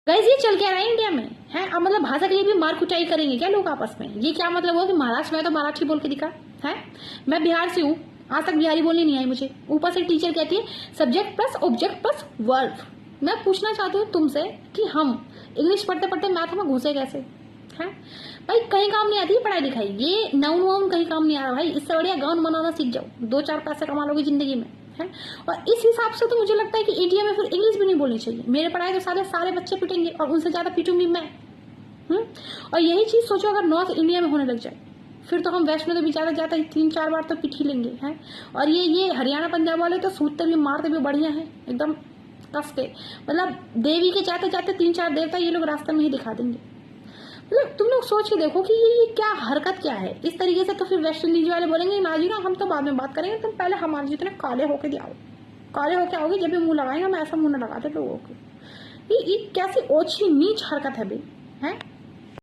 Guys ये चल क्या रहा है इंडिया में है? अब मतलब भाषा के लिए भी मार कुटाई करेंगे क्या लोग आपस में? ये क्या मतलब हुआ कि महाराष्ट्र में तो मराठी बोल के दिखा है? मैं बिहार से हूँ, आज तक बिहारी बोलनी नहीं आई मुझे। ऊपर से टीचर कहती है subject plus object plus verb. मैं पूछना चाहती हूँ तुमसे कि हम इंग्लिश पढ़ते पढ़ते मैथ में घुसे कैसे है? भाई कहीं काम नहीं आती है पढ़ाई लिखाई, ये नाउन वाउन कहीं काम नहीं आ रहा भाई। इससे बढ़िया गाउन बनाना सीख जाओ, 2-4 पैसे कमा लोगे जिंदगी में है। और इस हिसाब से तो मुझे लगता है कि इंडिया में फिर इंग्लिश भी नहीं बोलनी चाहिए। मेरे पढ़ाई तो सारे बच्चे पिटेंगे और उनसे ज्यादा पिटूंगी मैं। और यही चीज सोचो अगर नॉर्थ इंडिया में होने लग जाए, फिर तो हम वेस्ट में तो भी ज्यादा 3-4 बार तो पिट ही लेंगे हैं। और ये हरियाणा पंजाब वाले तो सूतते भी मारते भी बढ़िया है एकदम कस के। मतलब देवी के जाते जाते 3-4 देवता ये लोग रास्ते में ही दिखा देंगे। मतलब तुम लोग सोच के देखो कि ये क्या हरकत क्या है। इस तरीके से तो फिर वेस्ट इंडीज वाले बोलेंगे ना जी ना, हम तो बाद में बात करेंगे, तुम पहले हमारे जितने काले होके दिखाओ। काले होके आओगे जब भी मुंह लगाएंगे, मैं ऐसा मुंह न लगाते लोगों को। ये कैसी ओछी नीच हरकत है भाई है।